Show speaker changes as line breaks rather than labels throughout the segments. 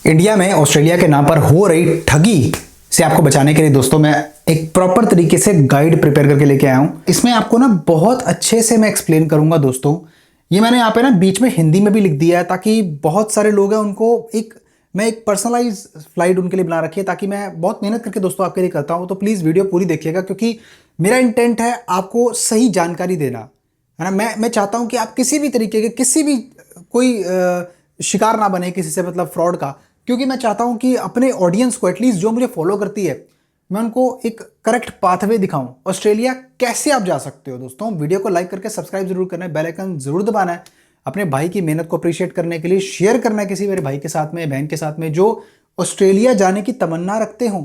India में Australia के नाम पर हो रही ठगी से आपको बचाने के लिए दोस्तों मैं एक प्रॉपर तरीके से गाइड प्रिपेयर करके लेके आया हूं। इसमें आपको ना बहुत अच्छे से मैं एक्सप्लेन करूंगा दोस्तों। ये मैंने यहाँ पे ना बीच में हिंदी में भी लिख दिया है ताकि बहुत सारे लोग हैं उनको मैं एक पर्सनलाइज स्लाइड उनके लिए बना रखी है, ताकि मैं बहुत मेहनत करके दोस्तों आपके लिए करता हूँ। तो प्लीज़ वीडियो पूरी देखिएगा क्योंकि मेरा इंटेंट है आपको सही जानकारी देना, है ना। मैं चाहता हूँ कि आप किसी भी तरीके के कोई शिकार ना बने किसी से, मतलब फ्रॉड का। क्योंकि मैं चाहता हूं कि अपने ऑडियंस को, एटलीस्ट जो मुझे फॉलो करती है, मैं उनको एक करेक्ट पाथवे दिखाऊं। ऑस्ट्रेलिया कैसे आप जा सकते हो दोस्तों। वीडियो को लाइक करके सब्सक्राइब जरूर करना है, बेल आइकन जरूर दबाना है। अपने भाई की मेहनत को अप्रिशिएट करने के लिए शेयर करना है किसी मेरे भाई के साथ में, बहन के साथ में जो ऑस्ट्रेलिया जाने की तमन्ना रखते हो।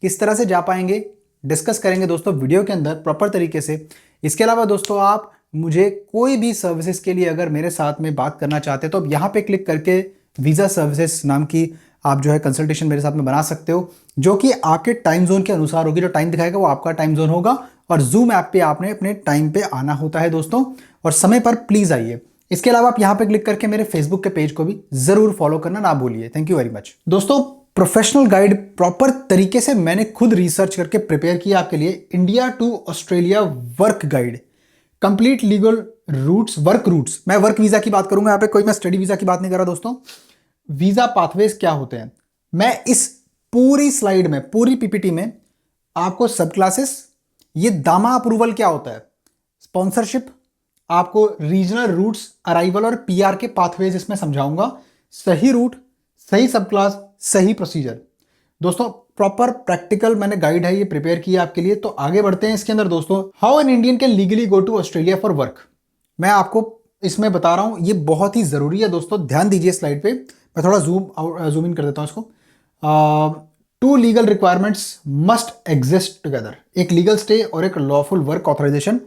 किस तरह से जा पाएंगे डिस्कस करेंगे दोस्तों वीडियो के अंदर प्रॉपर तरीके से। इसके अलावा दोस्तों आप मुझे कोई भी सर्विसेज के लिए अगर मेरे साथ में बात करना चाहते हैं तो आप यहाँ पे क्लिक करके वीज़ा सर्विसेज नाम की आप जो है कंसल्टेशन मेरे साथ में बना सकते हो, जो कि आपके टाइम जोन के अनुसार होगी। जो टाइम दिखाएगा वो आपका टाइम जोन होगा और जूम ऐप पे आपने अपने टाइम पे आना होता है दोस्तों, और समय पर प्लीज आइए। इसके अलावा आप यहाँ पे क्लिक करके मेरे फेसबुक के पेज को भी जरूर फॉलो करना ना भूलिए। थैंक यू वेरी मच दोस्तों। प्रोफेशनल गाइड प्रॉपर तरीके से मैंने खुद रिसर्च करके प्रिपेयर किया आपके लिए। India to Australia work guide, complete legal routes, work routes. मैं वर्क वीजा की बात करूंगा यहाँ पे, कोई मैं स्टडी वीजा की बात नहीं कर रहा दोस्तों। वीजा पाथवेज क्या होते हैं, मैं इस पूरी स्लाइड में, पूरी पीपीटी में आपको सब क्लासेस, ये दामा अप्रूवल क्या होता है, स्पॉन्सरशिप, आपको रीजनल रूट्स, अराइवल और पीआर के पाथवेज इसमें समझाऊंगा। सही रूट, सही सब क्लास, सही प्रोसीजर दोस्तों। प्रॉपर प्रैक्टिकल मैंने गाइड है ये प्रिपेयर किया आपके लिए। तो आगे बढ़ते हैं इसके अंदर दोस्तों। How an Indian can legally go to Australia for work, मैं आपको इसमें बता रहा हूं। ये बहुत ही जरूरी है दोस्तों, ध्यान दीजिए स्लाइड पे। मैं थोड़ा जूम इन कर देता हूं इसको। Two legal requirements must exist together, एक लीगल स्टे और एक लॉफुल वर्क ऑथराइजेशन।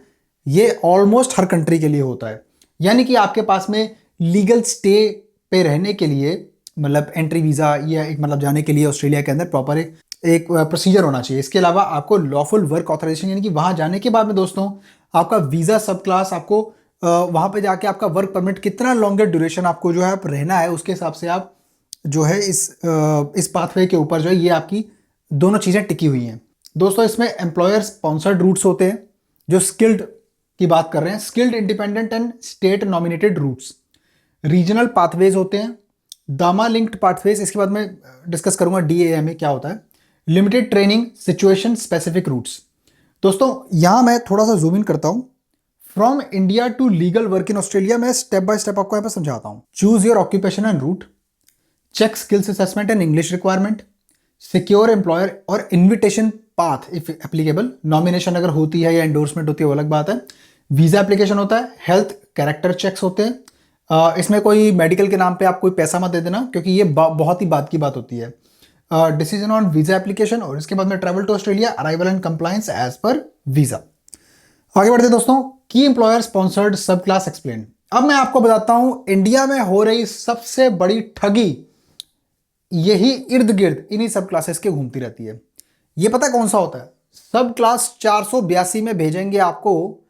ये ऑलमोस्ट हर कंट्री के लिए होता है, यानी कि आपके पास में लीगल स्टे पे रहने के लिए, मतलब एंट्री वीजा या एक मतलब जाने के लिए ऑस्ट्रेलिया के अंदर प्रॉपर एक प्रोसीजर होना चाहिए। इसके अलावा आपको लॉफुल वर्क ऑथराइजेशन, यानी कि वहां जाने के बाद में दोस्तों आपका वीजा सब क्लास, आपको वहां पे जाके आपका वर्क परमिट कितना लॉन्गर ड्यूरेशन आपको जो है आप रहना है, उसके हिसाब से आप जो है इस पाथवे के ऊपर जो है ये आपकी दोनों चीजें टिकी हुई हैं दोस्तों। इसमें एम्प्लॉयर स्पॉन्सर्ड रूट्स होते हैं, जो स्किल्ड की बात कर रहे हैं, skilled independent and state nominated routes. Regional pathways होते हैं, दामा लिंक्ड पाथवेज, इसके बाद में डिस्कस करूंगा DAMA क्या होता है, limited training, situation specific routes. दोस्तों यहां मैं थोड़ा सा जूम इन करता हूं। From India to legal work in Australia, मैं स्टेप बाय स्टेप आपको यहां पर समझाता हूं। Choose your occupation and route, check skills assessment and English requirement, secure employer और invitation path if applicable. Nomination अगर होती है या एंडोर्समेंट होती है वो अलग बात है। वीजा एप्लीकेशन होता है, हेल्थ कैरेक्टर चेक्स होते हैं। इसमें कोई मेडिकल के नाम पे आप कोई पैसा मत दे देना, क्योंकि ये बहुत ही बात की बात होती है। डिसीजन ऑन वीजा एप्लीकेशन, और इसके बाद में travel to Australia, arrival and compliance as per visa. आगे बढ़ते दोस्तों। Key employer sponsored subclass explain. अब मैं आपको बताता हूं इंडिया में हो रही सबसे बड़ी ठगी यही इर्द गिर्द इन्हीं सब क्लासेस के घूमती रहती है। ये पता कौन सा होता है, सब क्लास 482 में भेजेंगे आपको,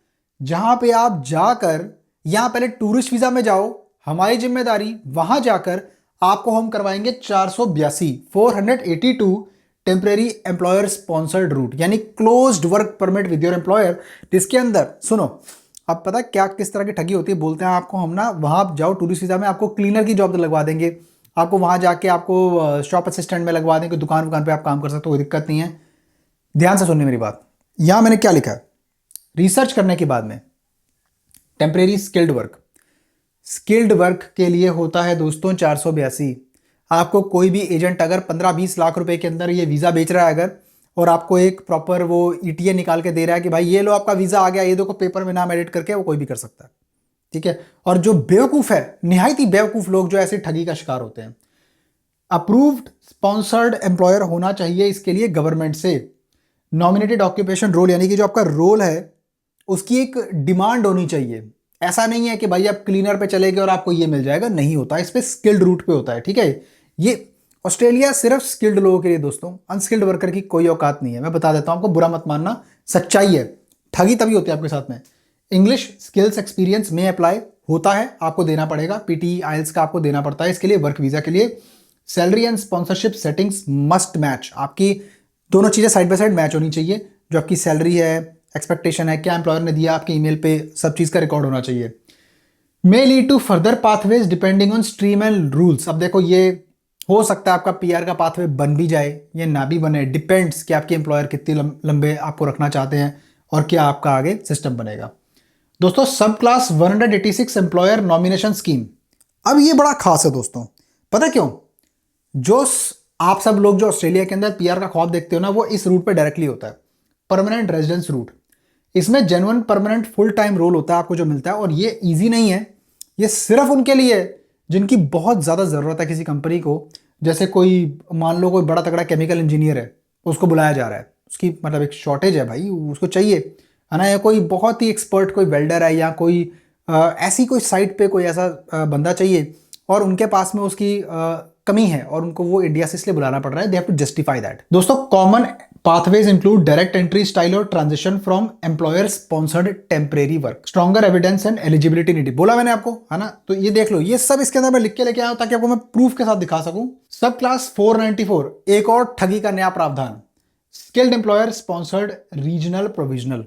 जहां पे आप जाकर, यहां पहले टूरिस्ट वीजा में जाओ, हमारी जिम्मेदारी, वहां जाकर आपको हम करवाएंगे 482 टेम्परेरी एम्प्लॉयर स्पॉन्सर्ड रूट, यानी closed work permit with your employer. जिसके अंदर सुनो, अब पता क्या किस तरह की ठगी होती है, बोलते हैं आपको हम ना वहां जाओ टूरिस्ट वीजा में, आपको क्लीनर की जॉब लगवा देंगे, आपको वहां जाके आपको शॉप असिस्टेंट में लगवा देंगे, दुकान पे आप काम कर सकते हो, कोई दिक्कत नहीं है। ध्यान से सुननी मेरी बात। यहां मैंने क्या लिखा है, रिसर्च करने के बाद में, temporary skilled work, skilled work के लिए होता है दोस्तों 482। आपको कोई भी एजेंट अगर 15-20 लाख रुपए के अंदर ये वीज़ा बेच रहा है अगर, और आपको एक प्रॉपर वो ETA निकाल के दे रहा है कि भाई ये लो आपका वीज़ा आ गया, ये देखो पेपर में नाम एडिट करके, वो कोई भी कर सकता है, ठीक है। और जो बेवकूफ़ है, निहायत ही बेवकूफ़ लोग जो ऐसी ठगी का शिकार होते हैं, अप्रूव्ड स्पॉन्सर्ड एम्प्लॉयर होना चाहिए इसके लिए गवर्नमेंट से। नॉमिनेटेड ऑक्यूपेशन रोल, यानी कि जो आपका रोल है उसकी एक डिमांड होनी चाहिए। ऐसा नहीं है कि भाई आप क्लीनर पे चले गए और आपको ये मिल जाएगा, नहीं होता। इस पे स्किल्ड रूट पे होता है, ठीक है। ये ऑस्ट्रेलिया सिर्फ स्किल्ड लोगों के लिए दोस्तों, अनस्किल्ड वर्कर की कोई औकात नहीं है। मैं बता देता हूं आपको, बुरा मत मानना, सच्चाई है। ठगी तभी होती है आपके साथ में। इंग्लिश स्किल्स एक्सपीरियंस में अप्लाई होता है, आपको देना पड़ेगा। PT IELTS का आपको देना पड़ता है इसके लिए, वर्क वीजा के लिए। Salary and sponsorship settings must match, आपकी दोनों चीज़ें साइड बाय साइड मैच होनी चाहिए। जो आपकी सैलरी है, एक्सपेक्टेशन है, क्या एम्प्लॉयर ने दिया आपके ईमेल पे, सब चीज़ का रिकॉर्ड होना चाहिए। May lead to further pathways depending on stream and rules. अब देखो, ये हो सकता है आपका पीआर का पाथवे बन भी जाए या ना भी बने, डिपेंड्स कि आपके एम्प्लॉयर कितने लंबे आपको रखना चाहते हैं और क्या आपका आगे सिस्टम बनेगा। दोस्तों, सब क्लास 186 एम्प्लॉयर नॉमिनेशन स्कीम, अब ये बड़ा खास है दोस्तों। पता क्यों? जो आप सब लोग जो ऑस्ट्रेलिया के अंदर पीआर का ख्वाब देखते हो ना, वो इस रूट पे डायरेक्टली होता है, परमानेंट रेजिडेंस रूट। इसमें genuine permanent full time role होता है आपको जो मिलता है, और ये इजी नहीं है। ये सिर्फ उनके लिए है जिनकी बहुत ज़्यादा ज़रूरत है किसी कंपनी को। जैसे कोई मान लो कोई बड़ा तगड़ा केमिकल इंजीनियर है, उसको बुलाया जा रहा है, उसकी मतलब एक शॉर्टेज है भाई, उसको चाहिए है ना। या कोई बहुत ही एक्सपर्ट कोई वेल्डर है, या कोई ऐसी कोई साइट पे कोई ऐसा बंदा चाहिए और उनके पास में उसकी कमी है और उनको वो इंडिया से इसलिए बुलाना पड़ रहा है, they have to justify that. दोस्तों, common pathways include direct entry style और transition from employer sponsored temporary work, stronger evidence and eligibility needed. बोला मैंने आपको, है ना। तो ये देख लो, ये सब इसके अंदर मैं लिख के लेके आया हूं ताकि आपको मैं प्रूफ के साथ दिखा सकूं। सब क्लास 494, एक और ठगी का नया प्रावधान, skilled employer sponsored regional provisional.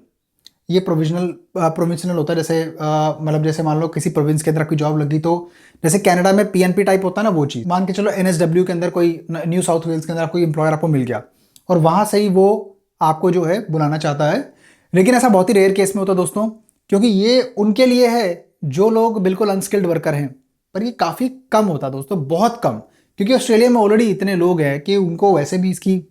ये प्रोविंशनल होता है, जैसे मतलब जैसे मान लो किसी प्रोविंस के अंदर आपकी जॉब लगी, तो जैसे कनाडा में पीएनपी टाइप होता है ना, वो चीज़ मान के चलो एनएसडब्ल्यू के अंदर कोई, न्यू साउथ वेल्स के अंदर कोई एम्प्लॉयर आपको मिल गया और वहां से ही वो आपको जो है बुलाना चाहता है। लेकिन ऐसा बहुत ही रेयर केस में होता है दोस्तों, क्योंकि ये उनके लिए है जो लोग बिल्कुल अनस्किल्ड वर्कर हैं। पर ये काफ़ी कम होता है दोस्तों, बहुत कम, क्योंकि ऑस्ट्रेलिया में ऑलरेडी इतने लोग हैं कि उनको वैसे भी इसकी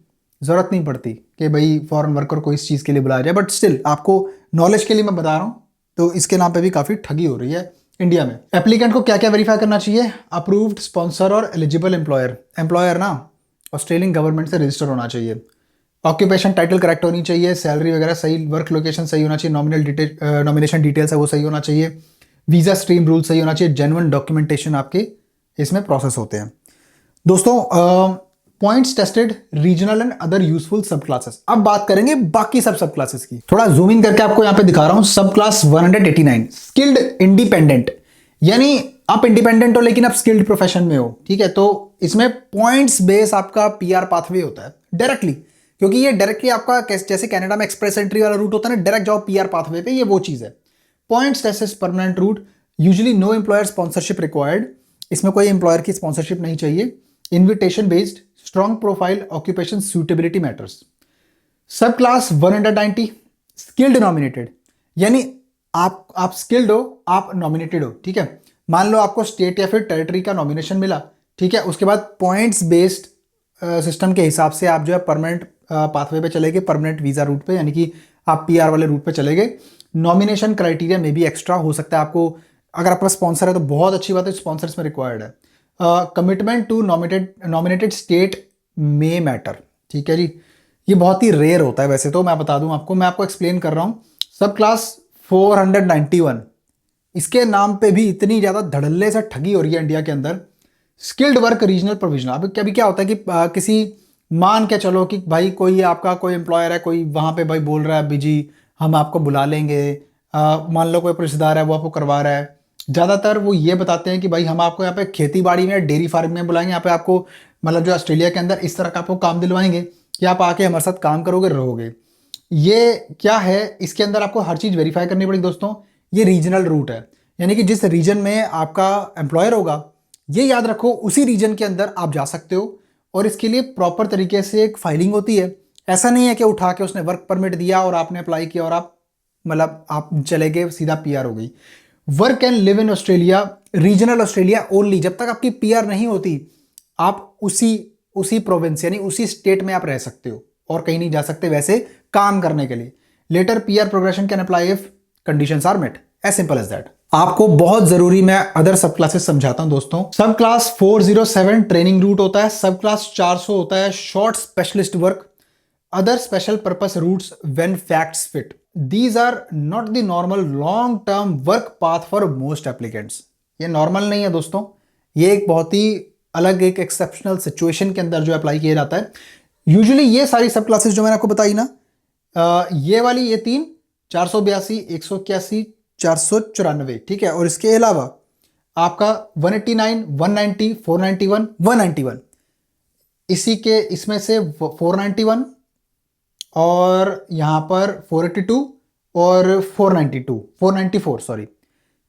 ज़रूरत नहीं पड़ती कि भाई फॉरेन वर्कर को इस चीज़ के लिए बुलाया जाए। बट स्टिल आपको नॉलेज के लिए मैं बता रहा हूँ, तो इसके नाम पे भी काफ़ी ठगी हो रही है इंडिया में। एप्लीकेंट को क्या क्या वेरीफाई करना चाहिए? अप्रूव्ड स्पॉन्सर और एलिजिबल एम्प्लॉयर। एम्प्लॉयर ना ऑस्ट्रेलियन गवर्नमेंट से रजिस्टर होना चाहिए, ऑक्यूपेशन टाइटल करेक्ट होनी चाहिए, सैलरी वगैरह सही, वर्क लोकेशन सही होना चाहिए, नॉमिनेशन डिटेल्स है वो सही होना चाहिए, वीज़ा स्ट्रीम रूल सही होना चाहिए, जेन्युइन डॉक्यूमेंटेशन आपके इसमें प्रोसेस होते हैं। दोस्तों, points tested regional and other useful सब क्लासेस। अब बात करेंगे बाकी सब क्लासेस की। थोड़ा जूम इन करके आपको यहां पे दिखा रहा हूं। सब क्लास 189 स्किल्ड इंडिपेंडेंट, यानी आप इंडिपेंडेंट हो लेकिन आप स्किल्ड प्रोफेशन में हो, ठीक है। तो इसमें पॉइंट्स बेस आपका पीआर पाथवे होता है डायरेक्टली, क्योंकि ये डायरेक्टली आपका जैसे कनाडा में एक्सप्रेस एंट्री वाला रूट होता है ना, डायरेक्ट जाओ पीआर पाथवे पे, ये वो चीज है। Points tested permanent route, usually no employer sponsorship required, इसमें कोई एम्प्लॉयर की स्पॉन्सरशिप नहीं चाहिए। Invitation based, strong profile, occupation suitability matters. Subclass 190 skilled nominated, यानी आप स्किल्ड हो, आप नॉमिनेटेड हो, ठीक है। मान लो आपको स्टेट या फिर टेरिटरी का नॉमिनेशन मिला, ठीक है। उसके बाद पॉइंट्स बेस्ड सिस्टम के हिसाब से आप जो है परमानेंट पाथवे पे चले गए, परमानेंट वीजा रूट पे, यानी कि आप पीआर वाले रूट पे चले गए। नॉमिनेशन क्राइटेरिया में भी एक्स्ट्रा हो सकता है आपको, अगर आपका स्पॉन्सर है तो बहुत अच्छी बात है, स्पॉन्सर इसमें रिक्वायर्ड है। कमिटमेंट टू नॉमिनेटेड स्टेट में मैटर, ठीक है जी। ये बहुत ही रेयर होता है वैसे तो, मैं बता दूं आपको, मैं आपको एक्सप्लेन कर रहा हूं। सब क्लास 491, इसके नाम पे भी इतनी ज़्यादा धड़ल्ले से ठगी हो रही है इंडिया के अंदर। स्किल्ड वर्क रीजनल प्रोविजनल, अब कभी क्या होता है कि किसी मान के चलो कि भाई कोई आपका कोई एम्प्लॉयर है, कोई वहाँ पे भाई बोल रहा है जी हम आपको बुला लेंगे, मान लो कोई रिश्तेदार है वो आपको करवा रहा है। ज़्यादातर वो ये बताते हैं कि भाई हम आपको यहाँ पे खेती बाड़ी में, डेयरी फार्म में बुलाएंगे, यहाँ पे आपको मतलब जो ऑस्ट्रेलिया के अंदर इस तरह का आपको काम दिलवाएंगे कि आप आके हमारे साथ काम करोगे, रहोगे। ये क्या है, इसके अंदर आपको हर चीज़ वेरीफाई करनी पड़ेगी दोस्तों। ये रीजनल रूट है, यानी कि जिस रीजन में आपका एम्प्लॉयर होगा, ये याद रखो उसी रीजन के अंदर आप जा सकते हो, और इसके लिए प्रॉपर तरीके से एक फाइलिंग होती है। ऐसा नहीं है कि उठा के उसने वर्क परमिट दिया और आपने अप्लाई किया और आप मतलब आप चले गए सीधा पीआर हो गई। Work and live in Australia, regional Australia only, जब तक आपकी पीआर नहीं होती आप उसी प्रोविंस यानी उसी स्टेट में आप रह सकते हो और कहीं नहीं जा सकते वैसे काम करने के लिए। Later PR progression can apply if conditions are met, as simple as that. आपको बहुत जरूरी मैं अदर सब क्लासेस समझाता हूं दोस्तों। सब क्लास 407 ट्रेनिंग रूट होता है, सब क्लास 400 होता है short specialist work, other special purpose routes when facts fit. These are not the normal long term work path for most applicants। ये नॉर्मल नहीं है दोस्तों, ये एक बहुत ही अलग एक एक्सेप्शनल सिचुएशन के अंदर जो अप्लाई किया जाता है। यूजुअली ये सारी सब क्लासेस जो मैंने आपको बताई ना, ये वाली ये तीन 482, 181, 494, ठीक है। और इसके अलावा आपका 189, 190, 491, 191, इसी के इसमें से 491 और यहाँ पर 482 और 494 सॉरी,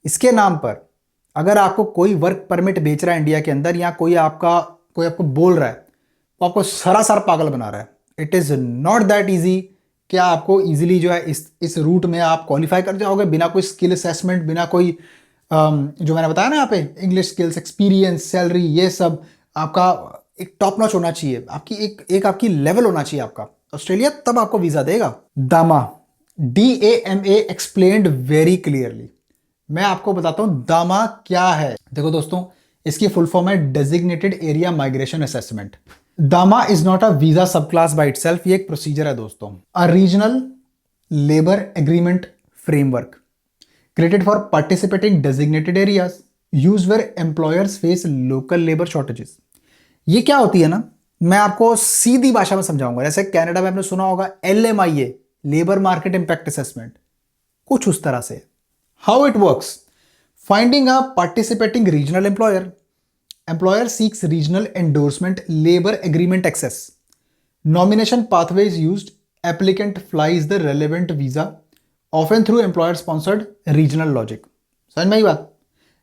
इसके नाम पर अगर आपको कोई वर्क परमिट बेच रहा है इंडिया के अंदर, या कोई आपको बोल रहा है, तो आपको सरासर पागल बना रहा है। It is not that easy कि आपको इजीली जो है इस रूट में आप क्वालिफाई कर जाओगे बिना कोई स्किल असेसमेंट, बिना कोई जो मैंने बताया ना यहाँ पे, इंग्लिश स्किल्स, एक्सपीरियंस, सैलरी, ये सब आपका एक टॉप नॉच होना चाहिए, आपकी एक आपकी लेवल होना चाहिए आपका ऑस्ट्रेलिया, तब आपको वीजा देगा। दामा, DAMA एक्सप्लेन्ड वेरी क्लियरली। मैं आपको बताता हूं दामा क्या है। देखो दोस्तों, इसकी फुल फॉर्म है डेजिग्नेटेड एरिया माइग्रेशन असेसमेंट। दामा इज नॉट अ वीजा सब क्लास बाय इटसेल्फ, ये एक प्रोसीजर है दोस्तों। A regional labour agreement framework created for participating designated areas used where employers face local labor shortages। ये क्या होती है ना, मैं आपको सीधी भाषा में समझाऊंगा। जैसे कनाडा में आपने सुना होगा LMIA, labour market impact assessment, कुछ उस तरह से। How it works, finding a participating regional employer seeks regional endorsement labour agreement access, nomination pathway is used, applicant files the relevant visa often through employer sponsored regional logic. समझ में आई बात?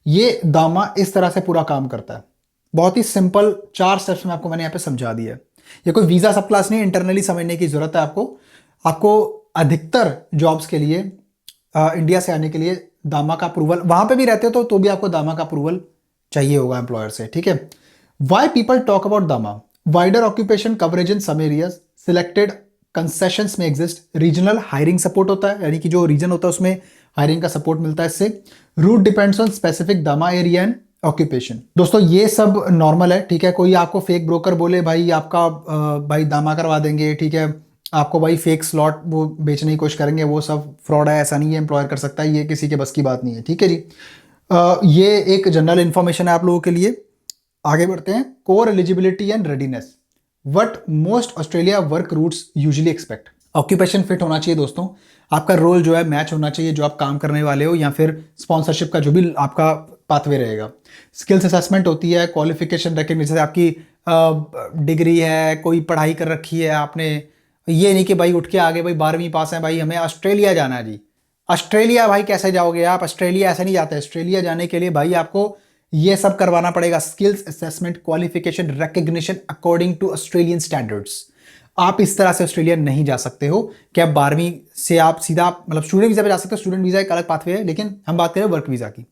ये दामा इस तरह से पूरा काम करता है। बहुत ही सिंपल 4 स्टेप्स में आपको मैंने यहाँ पे समझा दिया है। ये कोई वीजा सब क्लास नहीं, इंटरनली समझने की जरूरत है आपको अधिकतर जॉब्स के लिए इंडिया से आने के लिए दामा का अप्रूवल, वहां पे भी रहते हो तो भी आपको दामा का अप्रूवल चाहिए होगा एम्प्लॉयर से, ठीक है। Why people talk about DAMA, wider occupation coverage in some areas, selected concessions में एग्जिस्ट, रीजनल हायरिंग सपोर्ट होता है, यानी कि जो रीजन होता है उसमें हायरिंग का सपोर्ट मिलता है इससे, रूट डिपेंड्स ऑन स्पेसिफिक दामा एरिया एंड ऑक्यूपेशन। दोस्तों ये सब नॉर्मल है, ठीक है। कोई आपको फेक ब्रोकर बोले भाई आपका भाई दामा करवा देंगे, ठीक है, आपको भाई फेक स्लॉट वो बेचने की कोशिश करेंगे, वो सब फ्रॉड है, ऐसा नहीं है, एम्प्लॉयर कर सकता है, ये किसी के बस की बात नहीं है, ठीक है जी। ये एक जनरल इंफॉर्मेशन है आप लोगों के लिए। आगे बढ़ते हैं। Core eligibility and readiness, what most Australia work routes usually expect. Occupation fit होना चाहिए दोस्तों, आपका रोल जो है मैच होना चाहिए जो आप काम करने वाले हो, या फिर स्पॉन्सरशिप का जो भी आपका पाथवे रहेगा। स्किल्स असेसमेंट होती है, क्वालिफिकेशन रिकग्निशन, जैसे आपकी डिग्री है, कोई पढ़ाई कर रखी है आपने, ये नहीं कि भाई उठ के आगे भाई 12वीं पास है, भाई हमें ऑस्ट्रेलिया जाना है जी। ऑस्ट्रेलिया भाई कैसे जाओगे आप? ऑस्ट्रेलिया ऐसे नहीं जाते। ऑस्ट्रेलिया जाने के लिए भाई आपको ये सब करवाना पड़ेगा, skills assessment, qualification recognition according to Australian standards. आप इस तरह से ऑस्ट्रेलिया नहीं जा सकते हो कि आप 12वीं से आप सीधा मतलब स्टूडेंट वीजा पे जा सकते हो। स्टूडेंट वीजा एक अलग पाथवे है, लेकिन हम बात करें वर्क वीजा की।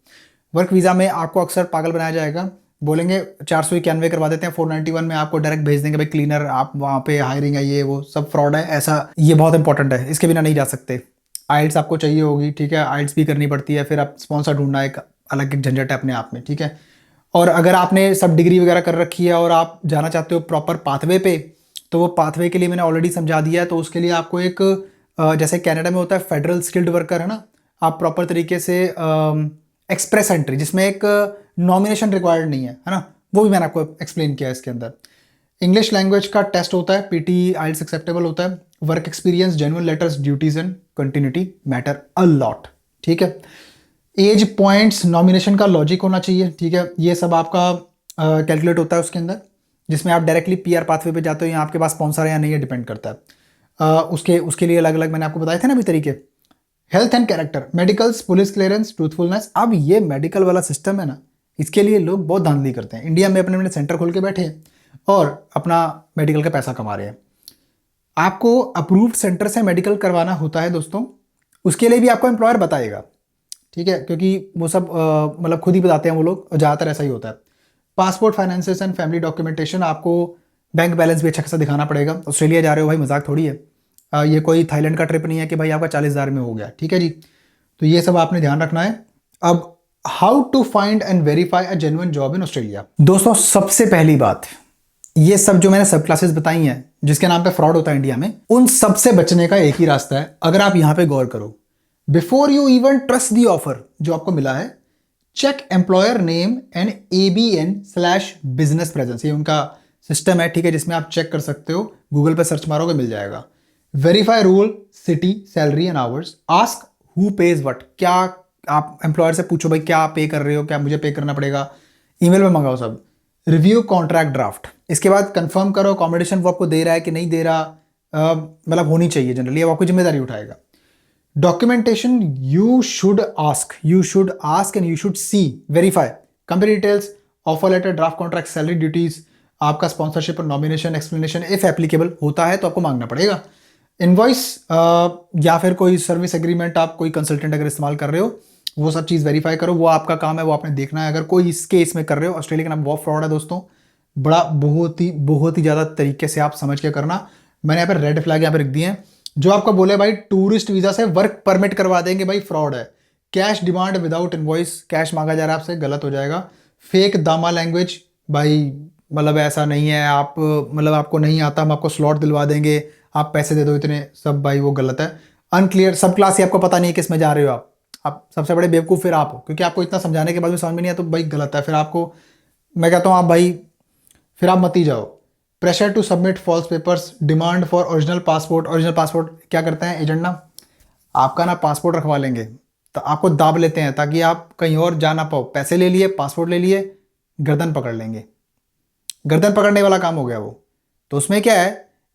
वर्क वीजा में आपको अक्सर पागल बनाया जाएगा, बोलेंगे 491 करवा देते हैं, 491 में आपको डायरेक्ट भेज देंगे भाई क्लीनर, आप वहाँ पे हायरिंग है, ये वो सब फ्रॉड है, ऐसा। ये बहुत इंपॉर्टेंट है, इसके बिना नहीं जा सकते। आइल्स आपको चाहिए होगी, ठीक है, आइल्स भी करनी पड़ती है, फिर आप स्पॉन्सर ढूंढना एक अलग एक झंझट है अपने आप में, ठीक है। और अगर आपने सब डिग्री वगैरह कर रखी है और आप जाना चाहते हो प्रॉपर पाथवे पे, तो वो पाथवे के लिए मैंने ऑलरेडी समझा दिया है। तो उसके लिए आपको एक जैसे कनाडा में होता है फेडरल स्किल्ड वर्कर, है ना, आप प्रॉपर तरीके से एक्सप्रेस एंट्री, जिसमें एक नॉमिनेशन रिक्वायर्ड नहीं है ना, वो भी मैंने आपको एक्सप्लेन किया है इसके अंदर। इंग्लिश लैंग्वेज का टेस्ट होता है, PT आइल्स एक्सेप्टेबल होता है। Work experience, genuine letters, duties and continuity matter a lot, ठीक है। एज, पॉइंट्स, नॉमिनेशन का लॉजिक होना चाहिए, ठीक है। ये सब आपका कैलकुलेट होता है उसके अंदर, जिसमें आप डायरेक्टली PR पाथवे पे जाते हो या आपके पास स्पॉन्सर है या नहीं, है डिपेंड करता है। उसके लिए अलग अलग मैंने आपको बताए थे ना अभी तरीके। Health and character, medicals, police clearance, truthfulness. अब ये मेडिकल वाला सिस्टम है ना, इसके लिए लोग बहुत धांधली करते हैं। इंडिया में अपने अपने सेंटर खोल के बैठे हैं और अपना मेडिकल का पैसा कमा रहे हैं। आपको अप्रूव्ड सेंटर से मेडिकल करवाना होता है दोस्तों, उसके लिए भी आपको एम्प्लॉयर बताएगा, ठीक है, क्योंकि वो सब मतलब खुद ही बताते हैं वो लोग, और ज़्यादातर ऐसा ही होता है। Passport, finances and family documentation, आपको बैंक बैलेंस भी अच्छा खासा दिखाना पड़ेगा। ऑस्ट्रेलिया जा रहे हो भाई, मजाक थोड़ी है। ये कोई थाईलैंड का ट्रिप नहीं है कि भाई आपका 40,000 में हो गया, ठीक है जी। तो ये सब आपने ध्यान रखना है। अब how to find and verify a genuine job in Australia. दोस्तों सबसे पहली बात, ये सब जो मैंने सब क्लासेस बताई हैं जिसके नाम पे फ्रॉड होता है इंडिया में, उन सब से बचने का एक ही रास्ता है, अगर आप यहां पे गौर करो। Before you even trust the offer जो आपको मिला है, check employer name and ABN business presence. ये उनका सिस्टम है, ठीक है, जिसमें आप चेक कर सकते हो, गूगल पे सर्च मारोगे मिल जाएगा। Verify rule, city, salary and hours. Ask who page what, क्या आप एम्प्लॉयर से पूछो भाई क्या पे कर रहे हो, क्या मुझे पे करना पड़ेगा, ईमेल में मंगाओ सब। रिव्यू कॉन्ट्रैक्ट ड्राफ्ट, इसके बाद कंफर्म करो अकोमोडेशन वो आपको दे रहा है कि नहीं दे रहा, मतलब होनी चाहिए जनरली, अब आपको जिम्मेदारी उठाएगा। Documentation, you should ask and you should see, verify company details, offer letter, draft contract, salary duties, आपका स्पॉन्सरशिप और नॉमिनेशन एक्सप्लेनेशन इफ एप्लीकेबल होता है तो आपको मांगना पड़ेगा। इनवॉइस या फिर कोई सर्विस एग्रीमेंट, आप कोई कंसल्टेंट अगर इस्तेमाल कर रहे हो वो सब चीज़ वेरीफाई करो, वो आपका काम है, वो आपने देखना है। अगर कोई इस केस में कर रहे हो, ऑस्ट्रेलिया का नाम बहुत फ्रॉड है दोस्तों, बड़ा बहुत ही ज़्यादा तरीके से आप समझ के करना। मैंने यहाँ पर रेड फ्लैग यहाँ पे रख दिए हैं। जो आपको बोले भाई टूरिस्ट वीज़ा से वर्क परमिट करवा देंगे, भाई फ्रॉड है। Cash demand without invoice, cash मांगा जा रहा है आपसे, गलत हो जाएगा। फेक दामा लैंग्वेज, भाई मतलब ऐसा नहीं है, आप मतलब आपको नहीं आता, हम आपको स्लॉट दिलवा देंगे, आप पैसे दे दो इतने, सब भाई वो गलत है। अनक्लियर सब क्लास ही आपको पता नहीं है किस में जा रहे हो आप सबसे बड़े बेवकूफ़ फिर आप हो, क्योंकि आपको इतना समझाने के बाद भी समझ में नहीं आया तो भाई गलत है। फिर आपको मैं कहता हूँ आप भाई फिर आप मत ही जाओ। Pressure to submit false papers, demand for original passport क्या करते हैं एजेंट ना, आपका ना पासपोर्ट रखवा लेंगे तो आपको दाब लेते हैं ताकि आप कहीं और जा ना पाओ। पैसे ले लिए, पासपोर्ट ले लिए, गर्दन पकड़ लेंगे, गर्दन पकड़ने वाला काम हो गया वो। तो उसमें क्या है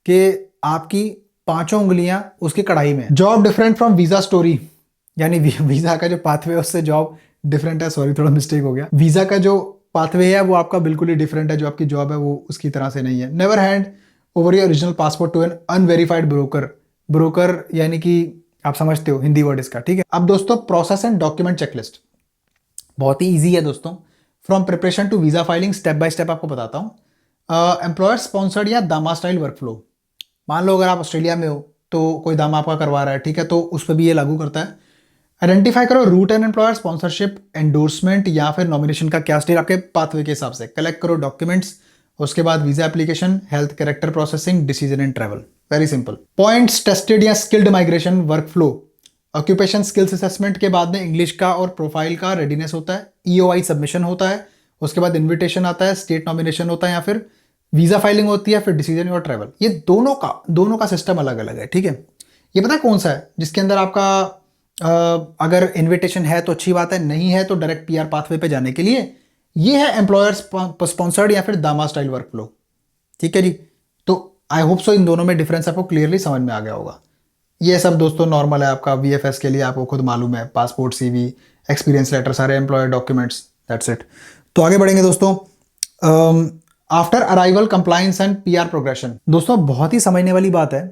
कि आपकी 5 उंगलियां उसकी कढ़ाई में। Job different from visa story, यानी वीजा का जो पाथवे है उससे जॉब डिफरेंट है। सॉरी थोड़ा मिस्टेक हो गया, वीजा का जो पाथवे है वो आपका बिल्कुल ही डिफरेंट है, जो आपकी जॉब है वो उसकी तरह से नहीं है। Never hand over your original passport to an unverified broker यानी कि आप समझते हो हिंदी वर्ड इसका, ठीक है। अब दोस्तों प्रोसेस एंड डॉक्यूमेंट चेकलिस्ट बहुत ही ईजी है दोस्तों। From preparation to visa filing, step by step आपको बताता हूँ। एम्प्लॉयर स्पॉन्सर्ड या दामा स्टाइल वर्कफ्लो, मान लो अगर आप ऑस्ट्रेलिया में हो तो कोई दामा आपका करवा रहा है, ठीक है, तो उस पर भी ये लागू करता है। आइडेंटिफाई करो route and employer, sponsorship, endorsement या फिर नॉमिनेशन का क्या स्टेज आपके पाथवे के हिसाब से। कलेक्ट करो डॉक्यूमेंट्स, उसके बाद visa application, health character processing, decision and travel, very simple. Points tested या skilled migration workflow, occupation skills assessment के बाद में इंग्लिश का और प्रोफाइल का रेडीनेस होता है, ईओआई सबमिशन होता है, उसके बाद इन्विटेशन आता है, स्टेट नॉमिनेशन होता है या फिर वीजा फाइलिंग होती है, फिर डिसीजन और ट्रैवल। ये दोनों का सिस्टम अलग अलग है, ठीक है। ये पता है कौन सा है जिसके अंदर आपका अगर इन्विटेशन है तो अच्छी बात है, नहीं है तो डायरेक्ट पीआर पाथवे पे जाने के लिए ये है एम्प्लॉयर स्पॉन्सर्ड या फिर दामा स्टाइल वर्कफ्लो, ठीक है जी। तो आई होप सो इन दोनों में डिफरेंस आपको क्लियरली समझ में आ गया होगा। ये सब दोस्तों नॉर्मल है आपका वीएफएस के लिए, आपको खुद मालूम है, पासपोर्ट, सीवी, एक्सपीरियंस लेटर, सारे एम्प्लॉयर डॉक्यूमेंट्स, दैट्स इट। तो आगे बढ़ेंगे दोस्तों। After arrival compliance and PR progression, दोस्तों बहुत ही समझने वाली बात है।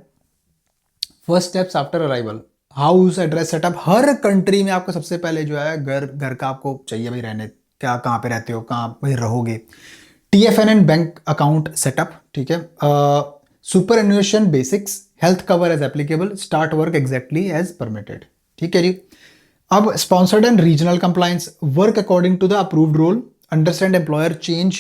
First steps after arrival, house address setup, हर कंट्री में आपको सबसे पहले जो है घर का आपको चाहिए भाई रहने, क्या कहाँ पे रहते हो, कहाँ भाई रहोगे। TFN and bank account setup, ठीक है। Superannuation basics, health cover as applicable, start work exactly as permitted, ठीक है जी। अब sponsored and regional compliance, work according to the approved role, understand employer change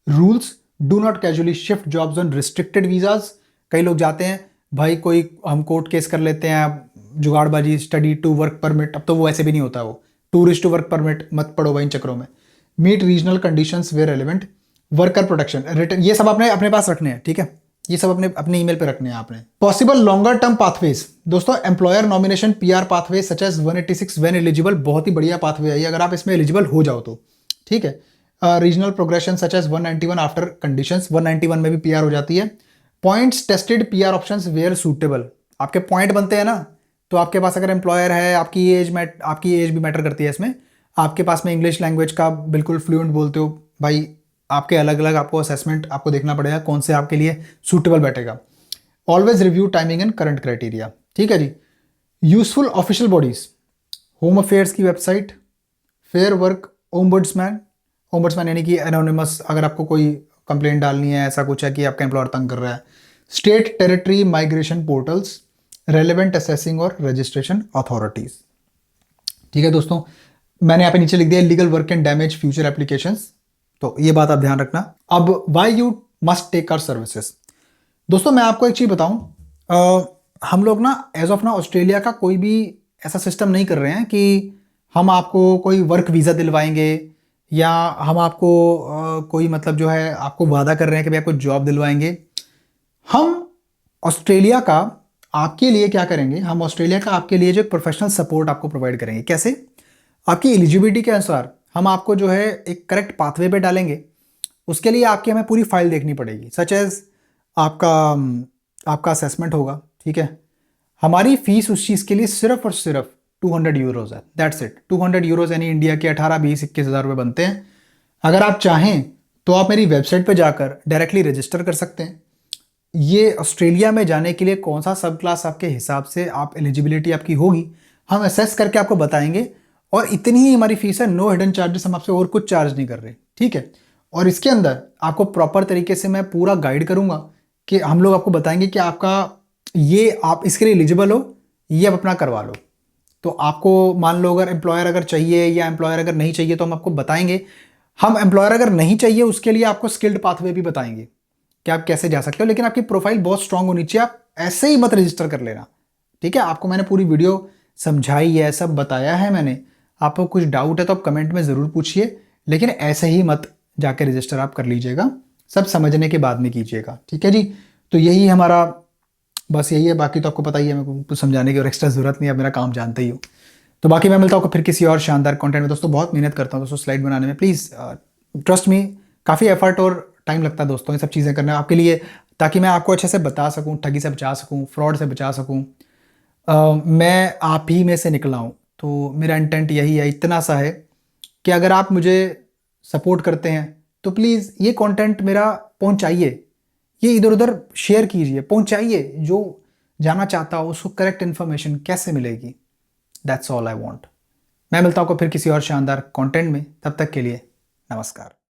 rules, do not casually shift jobs on restricted visas. कई लोग जाते हैं भाई, कोई हम कोर्ट केस कर लेते हैं, जुगाड़बाजी, स्टडी टू वर्क परमिट, अब तो वो ऐसे भी नहीं होता, वो टूरिस्ट टू वर्क परमिट मत पड़ो भाई इन चक्रों में। Meet regional conditions where relevant, worker protection, return, ये सब आपने अपने पास रखने हैं, ठीक है। ये सब अपने ईमेल पे रखने हैं आपने। पॉसिबल लॉन्गर टर्म पाथवेज, दोस्तों employer nomination PR pathway such as 186 when eligible, बहुत ही बढ़िया पाथवे है ये अगर आप इसमें एलिजिबल हो जाओ तो, ठीक है। Regional progression such as 191 after conditions, 191 में भी पीआर हो जाती है। Points tested PR options where suitable, आपके पॉइंट बनते हैं ना, तो आपके पास अगर एम्प्लॉयर है, आपकी एज भी मैटर करती है इसमें, आपके पास में इंग्लिश लैंग्वेज का बिल्कुल फ्लुएंट बोलते हो भाई, आपके अलग अलग आपको असेसमेंट आपको देखना पड़ेगा कौन से आपके लिए सूटेबल बैठेगा। Always review timing and current criteria, ठीक है जी। Useful official bodies, home affairs की वेबसाइट, फेयर वर्क, ओम्बड्समैन यानी कि एनोनिमस, अगर आपको कोई कंप्लेंट डालनी है, ऐसा कुछ है कि आपका एम्प्लॉयर तंग कर रहा है, state territory migration portals, relevant assessing और रजिस्ट्रेशन अथॉरिटीज, ठीक है दोस्तों। मैंने यहाँ पे नीचे लिख दिया legal work and damage future applications, तो ये बात आप ध्यान रखना। अब why you must take our services, दोस्तों मैं आपको एक चीज बताऊं, हम लोग ना एज ऑफ ना ऑस्ट्रेलिया का कोई भी ऐसा सिस्टम नहीं कर रहे हैं कि हम आपको कोई वर्क वीज़ा दिलवाएंगे या हम आपको कोई मतलब जो है आपको वादा कर रहे हैं कि भाई आपको जॉब दिलवाएंगे। हम ऑस्ट्रेलिया का आपके लिए क्या करेंगे, हम ऑस्ट्रेलिया का आपके लिए जो प्रोफेशनल सपोर्ट आपको प्रोवाइड करेंगे। कैसे? आपकी एलिजिबिलिटी के अनुसार हम आपको जो है एक करेक्ट पाथवे पे डालेंगे। उसके लिए आपकी हमें पूरी फाइल देखनी पड़ेगी, सच एज आपका आपका असेसमेंट होगा, ठीक है। हमारी फीस उस चीज़ के लिए सिर्फ और सिर्फ 200 यूरोज है, दैट्स इट। 200 यूरोज यानी इंडिया के 18-20-21 हज़ार रुपये बनते हैं। अगर आप चाहें तो आप मेरी वेबसाइट पर जाकर डायरेक्टली रजिस्टर कर सकते हैं। ये ऑस्ट्रेलिया में जाने के लिए कौन सा सब क्लास आपके हिसाब से आप एलिजिबिलिटी आपकी होगी, हम असेस करके आपको बताएंगे। और इतनी ही हमारी फीस है, नो हिडन चार्जेस, हम आपसे और कुछ चार्ज नहीं कर रहे, ठीक है। और इसके अंदर आपको प्रॉपर तरीके से मैं पूरा गाइड करूंगा कि हम लोग आपको बताएंगे कि आपका ये आप इसके लिए एलिजिबल हो, ये आप अपना करवा लो। तो आपको मान लो अगर एम्प्लॉयर अगर चाहिए या एम्प्लॉयर अगर नहीं चाहिए तो हम आपको बताएंगे। हम एम्प्लॉयर अगर नहीं चाहिए उसके लिए आपको स्किल्ड पाथवे भी बताएंगे कि आप कैसे जा सकते हो, लेकिन आपकी प्रोफाइल बहुत स्ट्रांग होनी चाहिए। आप ऐसे ही मत रजिस्टर कर लेना, ठीक है। आपको मैंने पूरी वीडियो समझाई है, सब बताया है मैंने। आपको कुछ डाउट है तो आप कमेंट में ज़रूर पूछिए, लेकिन ऐसे ही मत जाके रजिस्टर आप कर लीजिएगा, सब समझने के बाद में कीजिएगा, ठीक है जी। तो यही हमारा बस यही है, बाकी तो आपको पता ही है, मेरे को कुछ समझाने की और एक्स्ट्रा ज़रूरत नहीं है, आप मेरा काम जानते ही हो। तो बाकी मैं मिलता हूँ फिर किसी और शानदार कंटेंट में। दोस्तों बहुत मेहनत करता हूँ दोस्तों स्लाइड बनाने में, प्लीज़ ट्रस्ट मी, काफ़ी एफर्ट और टाइम लगता है दोस्तों ये सब चीज़ें करने आपके लिए, ताकि मैं आपको अच्छे से बता सकूँ, ठगी से बचा सकूँ, फ्रॉड से बचा सकूँ। मैं आप ही में से निकला हूँ, तो मेरा इंटेंट यही है, इतना सा है कि अगर आप मुझे सपोर्ट करते हैं तो प्लीज़ ये कंटेंट मेरा पहुंचाइए, ये इधर उधर शेयर कीजिए, पहुंचाइए। जो जाना चाहता हो उसको करेक्ट इन्फॉर्मेशन कैसे मिलेगी, दैट्स ऑल आई वांट। मैं मिलता हूँ आपको फिर किसी और शानदार कंटेंट में, तब तक के लिए नमस्कार।